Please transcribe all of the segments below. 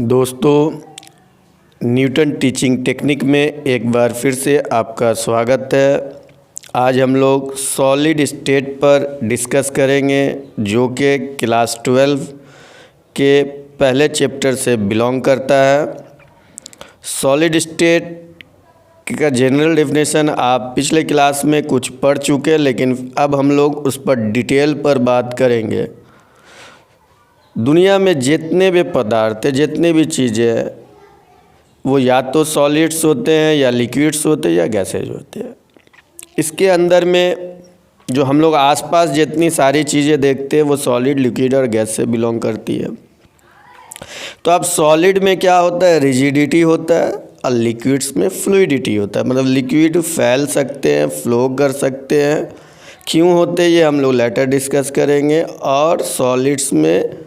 दोस्तों, Newton teaching technique में एक बार फिर से आपका स्वागत है। आज हम लोग सॉलिड स्टेट पर डिस्कस करेंगे, जो कि क्लास 12 के पहले चैप्टर से बिलोंग करता है। सॉलिड स्टेट का जनरल डेफिनेशन आप पिछले क्लास में कुछ पढ़ चुके हैं, लेकिन अब हम लोग उस पर डिटेल पर बात करेंगे। दुनिया में जितने भी पदार्थ, जितने भी चीज़ें, वो या तो सॉलिड्स होते हैं या लिक्विड्स होते हैं या गैसेज होते हैं। इसके अंदर में जो हम लोग आसपास जितनी सारी चीज़ें देखते हैं वो सॉलिड, लिक्विड और गैस से बिलोंग करती है। तो अब सॉलिड में क्या होता है, रिजिडिटी होता है, और लिक्विड्स में फ्लूइडिटी होता है। मतलब लिक्विड फैल सकते हैं, फ्लो कर सकते हैं। क्यों होते हैं ये हम लोग लेटर डिस्कस करेंगे। और सॉलिड्स में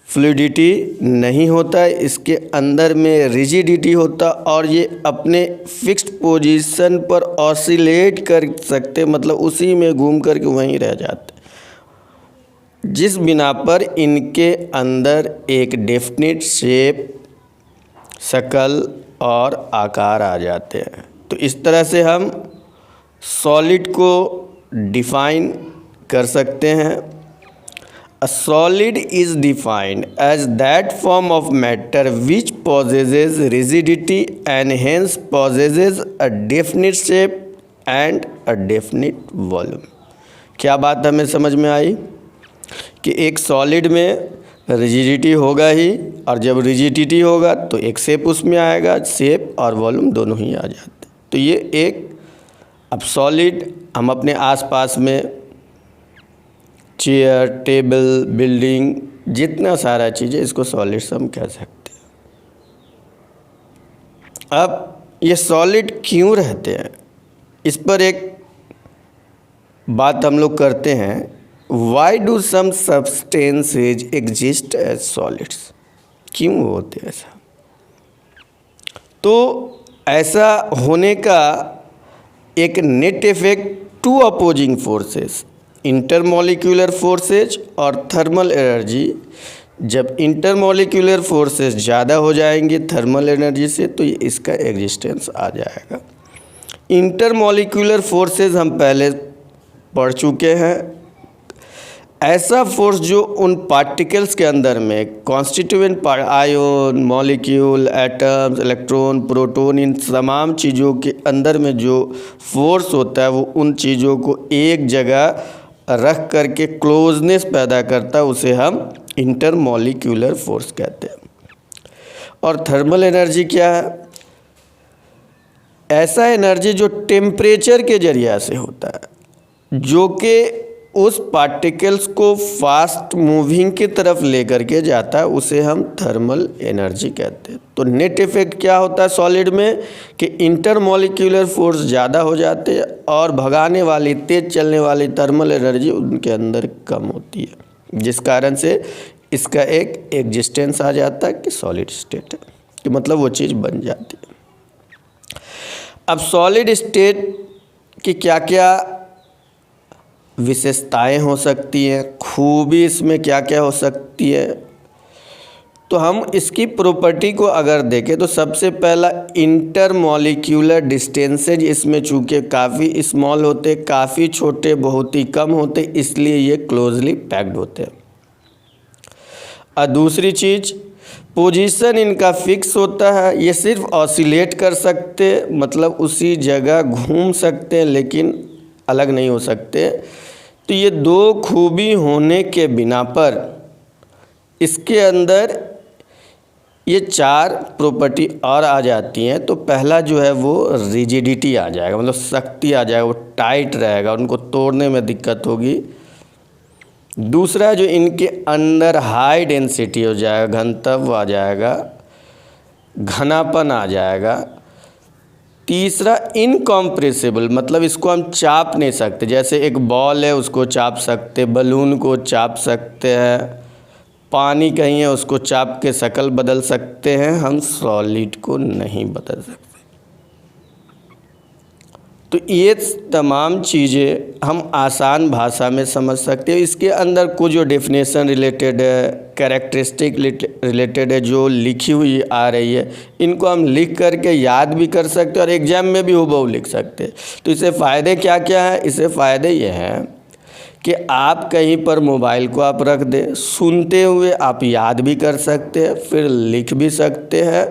फ्लूइडिटी नहीं होता है, इसके अंदर में रिजिडिटी होता, और ये अपने फिक्स्ड पोजीशन पर ऑसिलेट कर सकते, मतलब उसी में घूम कर के वहीं रह जाते, जिस बिना पर इनके अंदर एक डेफिनेट शेप, शक्ल और आकार आ जाते हैं। तो इस तरह से हम सॉलिड को डिफाइन कर सकते हैं। A solid is defined as that form of matter which possesses rigidity and hence possesses a definite shape and a definite volume। क्या बात हमें समझ में आई कि एक सॉलिड में रिजिडिटी होगा ही, और जब रिजिडिटी होगा तो एक शेप उसमें आएगा, शेप और वॉल्यूम दोनों ही आ जाते। तो ये एक, अब सॉलिड हम अपने आसपास में चेयर, टेबल, बिल्डिंग, जितना सारा चीज़ें, इसको सॉलिड्स हम कह सकते हैं। अब ये सॉलिड क्यों रहते हैं, इस पर एक बात हम लोग करते हैं। Why do some substances exist as solids, क्यों होते हैं ऐसा? तो ऐसा होने का एक net effect two opposing forces, intermolecular forces और थर्मल एनर्जी। जब इंटरमॉलिक्यूलर फोर्सेस ज़्यादा हो जाएंगे थर्मल एनर्जी से, तो ये इसका एग्जिस्टेंस आ जाएगा। इंटरमॉलिक्यूलर फोर्सेस हम पहले पढ़ चुके हैं। ऐसा फोर्स जो उन पार्टिकल्स के अंदर में constituent ion, molecule, atoms, electron, proton, इन तमाम चीज़ों के अंदर में जो फोर्स होता है, वो उन चीज़ों को एक जगह रख करके क्लोजनेस पैदा करता है, उसे हम इंटरमॉलिक्यूलर फोर्स कहते हैं। और थर्मल एनर्जी क्या है? ऐसा एनर्जी जो टेम्परेचर के जरिए से होता है, जो कि उस पार्टिकल्स को फास्ट मूविंग की तरफ लेकर के जाता है, उसे हम थर्मल एनर्जी कहते हैं। तो नेट इफेक्ट क्या होता है सॉलिड में कि इंटरमॉलिक्यूलर फोर्स ज़्यादा हो जाते हैं, और भगाने वाली, तेज़ चलने वाली थर्मल एनर्जी उनके अंदर कम होती है, जिस कारण से इसका एक एग्जिस्टेंस आ जाता है कि सॉलिड स्टेट है, कि मतलब वो चीज़ बन जाती है। अब सॉलिड स्टेट की क्या क्या विशेषताएं हो सकती हैं, खूबी इसमें क्या क्या हो सकती है, तो हम इसकी प्रॉपर्टी को अगर देखें तो सबसे पहला इंटरमॉलिक्यूलर डिस्टेंसेज इसमें चूँकि काफ़ी स्मॉल होते, काफ़ी छोटे, बहुत ही कम होते, इसलिए ये क्लोजली पैक्ड होते हैं। और दूसरी चीज़, पोजीशन इनका फिक्स होता है, ये सिर्फ ऑसिलेट कर सकते, मतलब उसी जगह घूम सकते हैं, लेकिन अलग नहीं हो सकते। तो ये दो खूबी होने के बिना पर इसके अंदर ये चार प्रॉपर्टी और आ जाती हैं। तो पहला जो है वो रिजिडिटी आ जाएगा, मतलब सख्ती आ जाएगा, वो टाइट रहेगा, उनको तोड़ने में दिक्कत होगी। दूसरा जो इनके अंदर हाई डेंसिटी हो जाएगा, घनत्व आ जाएगा, घनापन आ जाएगा। तीसरा इनकॉम्प्रेसिबल, मतलब इसको हम चाप नहीं सकते, जैसे एक बॉल है उसको चाप सकते, बलून को चाप सकते हैं, पानी कहीं है उसको चाप के शक्ल बदल सकते हैं, हम सॉलिड को नहीं बदल सकते। तो ये तमाम चीज़ें हम आसान भाषा में समझ सकते हैं। इसके अंदर कुछ जो डेफिनेशन रिलेटेड है, कैरेक्टरिस्टिक रिलेटेड है जो लिखी हुई आ रही है, इनको हम लिख करके याद भी कर सकते हैं और एग्ज़ाम में भी हूबहू लिख सकते हैं। तो इससे फ़ायदे क्या क्या हैं? इससे फ़ायदे ये हैं कि आप कहीं पर मोबाइल को आप रख दें, सुनते हुए आप याद भी कर सकते हैं, फिर लिख भी सकते हैं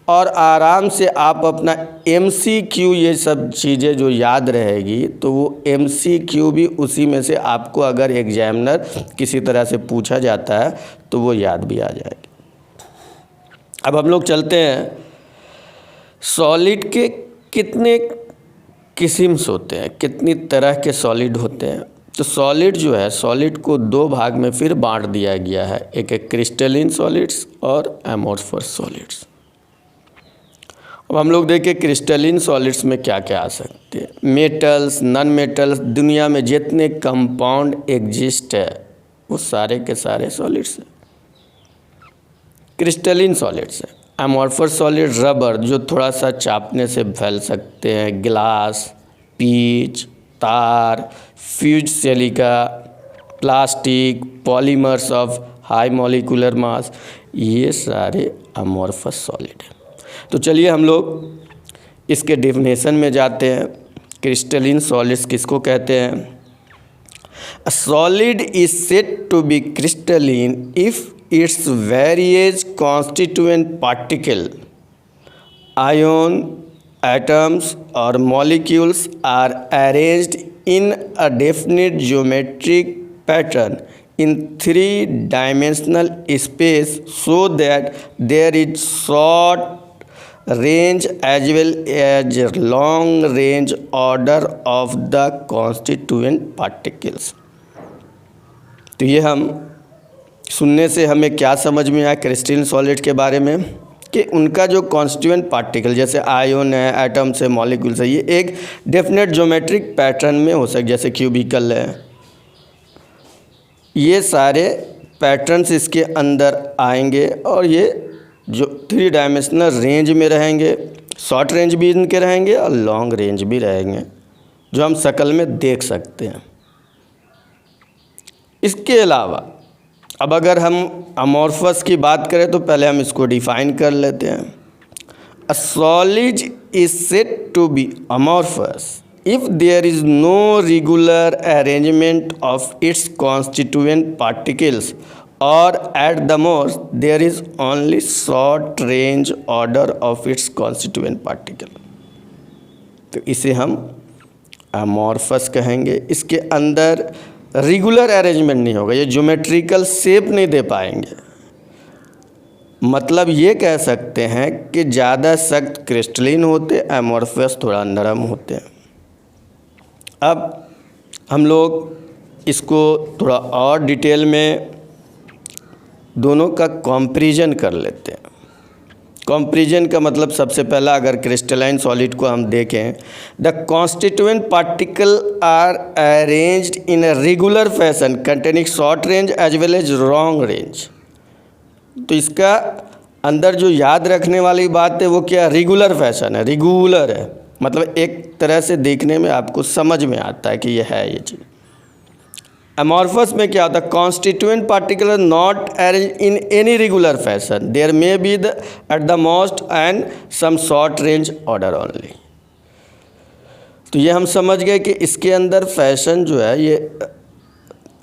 और आराम से आप अपना MCQ ये सब चीज़ें जो याद रहेगी तो वो MCQ भी उसी में से आपको अगर एग्जामिनर किसी तरह से पूछा जाता है तो वो याद भी आ जाएगी। अब हम लोग चलते हैं, सॉलिड के कितने किस्म्स होते हैं, कितनी तरह के सॉलिड होते हैं। तो सॉलिड जो है, सॉलिड को दो भाग में फिर बांट दिया गया है, एक है क्रिस्टलिन सॉलिड्स और एमोर्फस सॉलिड्स। अब हम लोग देखें क्रिस्टलिन सॉलिड्स में क्या क्या आ सकते हैं। मेटल्स, नॉन मेटल्स, दुनिया में जितने कंपाउंड एग्जिस्ट है वो सारे के सारे सॉलिड्स हैं, क्रिस्टलिन सॉलिड्स हैं। एमोर्फस सॉलिड रबर जो थोड़ा सा चापने से फैल सकते हैं, ग्लास, पीच, तार, fuse silica, plastic, polymers of high molecular mass, ये सारे एमोर्फस सॉलिड हैं। तो चलिए हम लोग इसके डेफिनेशन में जाते हैं। क्रिस्टलिन सॉलिड्स किसको कहते हैं? A solid is said to be crystalline if its various constituent particle, ion, atoms or molecules are arranged in a definite geometric pattern in three-dimensional space so that there is short range as well as long range order of the constituent particles। तो ये हम सुनने से हमें क्या समझ में आया क्रिस्टलिन सॉलिड के बारे में कि उनका जो कॉन्स्टिट्यूएंट पार्टिकल जैसे आयन है, एटम्स है, मॉलिक्यूल्स है, ये एक डेफिनेट ज्योमेट्रिक पैटर्न में हो सकते, जैसे क्यूबिकल है, ये सारे पैटर्न्स इसके अंदर आएंगे और ये जो 3 डायमेंशनल रेंज में रहेंगे, शॉर्ट रेंज भी इनके रहेंगे और लॉन्ग रेंज भी रहेंगे जो हम शक्ल में देख सकते हैं। इसके अलावा अब अगर हम अमॉर्फस की बात करें तो पहले हम इसको डिफाइन कर लेते हैं। A solid is said to be amorphous if there is no regular arrangement of its constituent particles और at the most there is only short range order of its constituent particle. तो इसे हम amorphous कहेंगे। इसके अंदर regular arrangement नहीं होगा, ये ज्योमेट्रिकल शेप नहीं दे पाएंगे। मतलब ये कह सकते हैं कि ज़्यादा सख्त क्रिस्टलिन होते, एमोर्फस थोड़ा नरम होते हैं। अब हम लोग इसको थोड़ा और डिटेल में दोनों का कंपैरिजन कर लेते हैं। कंपैरिजन का मतलब सबसे पहला अगर क्रिस्टलाइन सॉलिड को हम देखें, the constituent particle are arranged in a regular fashion containing short range as well as long range. तो इसका अंदर जो याद रखने वाली बात है वो क्या, रेगुलर फैशन है, रेगुलर है, मतलब एक तरह से देखने में आपको समझ में आता है कि यह है ये चीज़। अमॉर्फस में क्या होता है, constituent particle not arrange in any regular fashion, there may be the at the most and some short range order only. तो ये हम समझ गए कि इसके अंदर फैशन जो है, ये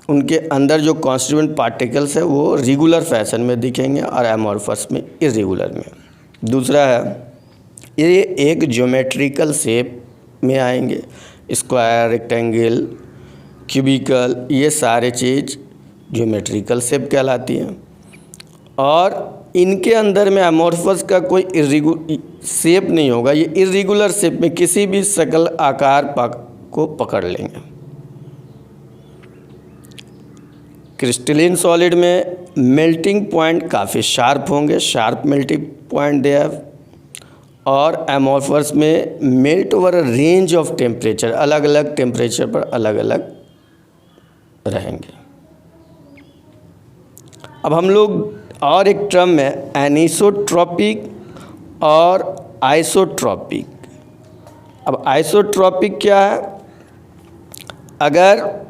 उनके अंदर जो कॉन्स्टिट्यूएंट पार्टिकल्स है वो रेगुलर फैशन में दिखेंगे और अमॉर्फस में इरेगुलर में। दूसरा है ये एक ज्योमेट्रिकल शेप में आएंगे, स्क्वायर, रेक्टेंगल, क्यूबिकल, ये सारे चीज़ ज्योमेट्रिकल शेप कहलाती हैं। और इनके अंदर में अमॉर्फस का कोई शेप नहीं होगा, ये इरेगुलर शेप में किसी भी शक्ल आकार को पकड़ लेंगे। क्रिस्टलिन सॉलिड में मेल्टिंग पॉइंट काफ़ी शार्प होंगे, sharp melting point they have. और अमॉर्फस में melt over range of temperature, अलग अलग टेम्परेचर पर अलग अलग रहेंगे। अब हम लोग और एक टर्म में एनिसोट्रॉपिक और आइसोट्रॉपिक। अब आइसोट्रॉपिक क्या है, अगर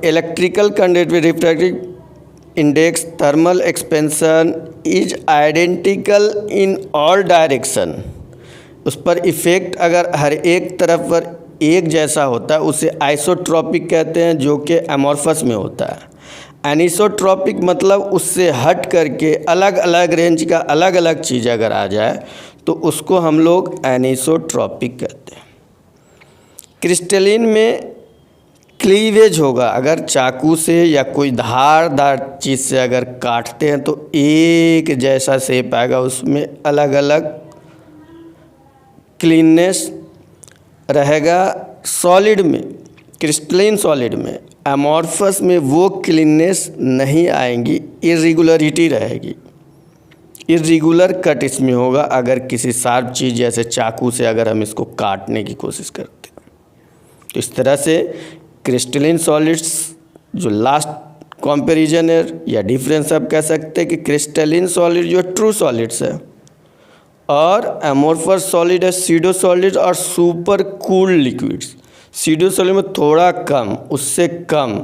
electrical conductivity refractive index thermal expansion is identical in all direction. उस पर इफ़ेक्ट अगर हर एक तरफ पर एक जैसा होता है उसे आइसोट्रॉपिक कहते हैं, जो कि एमॉर्फस में होता है। एनिसोट्रॉपिक मतलब उससे हट करके अलग अलग रेंज का अलग अलग चीज़ अगर आ जाए तो उसको हम लोग एनिसोट्रॉपिक कहते हैं। क्रिस्टलिन में क्लीवेज होगा, अगर चाकू से या कोई धारदार चीज़ से अगर काटते हैं तो एक जैसा शेप आएगा, उसमें अलग अलग क्लीननेस रहेगा। सॉलिड में, क्रिस्टलिन सॉलिड में, एमॉर्फस में वो क्लीननेस नहीं आएंगी, इरेगुलरिटी रहेगी। इरेगुलर कट इसमें होगा अगर किसी शार्प चीज़ जैसे चाकू से अगर हम इसको काटने की कोशिश करते हैं। तो इस तरह से क्रिस्टलिन सॉलिड्स जो लास्ट कंपैरिजन है या डिफरेंस आप कह सकते हैं कि क्रिस्टलिन सॉलिड जो ट्रू सॉलिड्स है और एमॉर्फस सॉलिड है सीडो सॉलिड और super cool liquids. Pseudo solid में थोड़ा कम, उससे कम।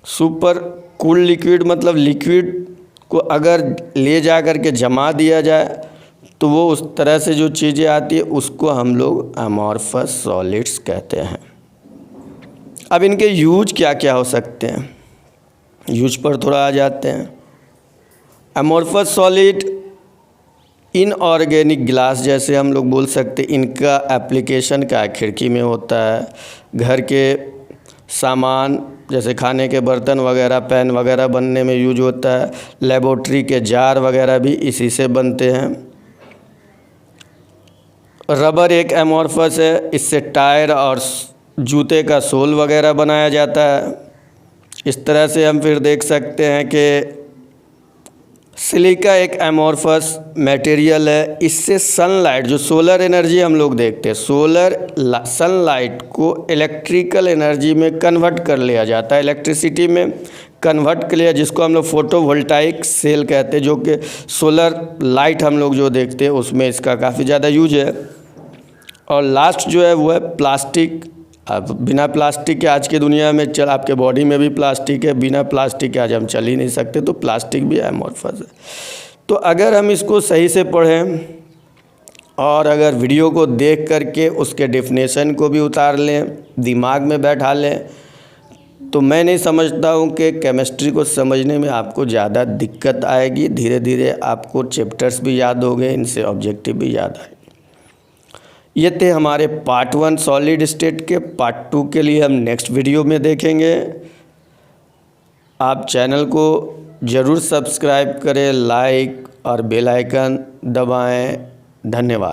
सुपर कूल लिक्विड मतलब लिक्विड को अगर ले जा कर के जमा दिया जाए तो वो उस तरह से जो चीज़ें आती है उसको हम लोग एमॉर्फस सॉलिड्स कहते हैं। अब इनके यूज क्या क्या हो सकते हैं, यूज पर थोड़ा आ जाते हैं। एमॉर्फस सॉलिड इनऑर्गेनिक ग्लास जैसे हम लोग बोल सकते हैं, इनका एप्लीकेशन क्या है, खिड़की में होता है, घर के सामान जैसे खाने के बर्तन वगैरह, पेन वगैरह बनने में यूज होता है। लेबोरेटरी के जार वगैरह भी इसी से बनते हैं। रबर एक एमॉर्फस है, इससे टायर और जूते का सोल वगैरह बनाया जाता है। इस तरह से हम फिर देख सकते हैं कि सिलिका एक एमॉर्फस मटेरियल है, इससे सनलाइट जो सोलर एनर्जी हम लोग देखते हैं, सनलाइट को इलेक्ट्रिकल एनर्जी में कन्वर्ट कर लिया जाता है, इलेक्ट्रिसिटी में कन्वर्ट कर लिया, जिसको हम लोग फोटोवोल्टाइक सेल कहते हैं, जो कि सोलर लाइट हम लोग जो देखते हैं उसमें इसका काफ़ी ज़्यादा यूज है। और लास्ट जो है वो है प्लास्टिक। अब बिना प्लास्टिक के आज की दुनिया में आपके बॉडी में भी प्लास्टिक है, बिना प्लास्टिक के आज हम चल ही नहीं सकते, तो प्लास्टिक भी एमॉर्फस है। तो अगर हम इसको सही से पढ़ें और अगर वीडियो को देख करके उसके डेफिनेशन को भी उतार लें, दिमाग में बैठा लें, तो मैं नहीं समझता हूँ कि केमिस्ट्री को समझने में आपको ज़्यादा दिक्कत आएगी। धीरे धीरे आपको चैप्टर्स भी याद हो गए, इनसे ऑब्जेक्टिव भी याद आएंगे। ये थे हमारे पार्ट 1 सॉलिड स्टेट के। पार्ट 2 के लिए हम नेक्स्ट वीडियो में देखेंगे। आप चैनल को ज़रूर सब्सक्राइब करें, लाइक और बेल आइकन दबाएं। धन्यवाद।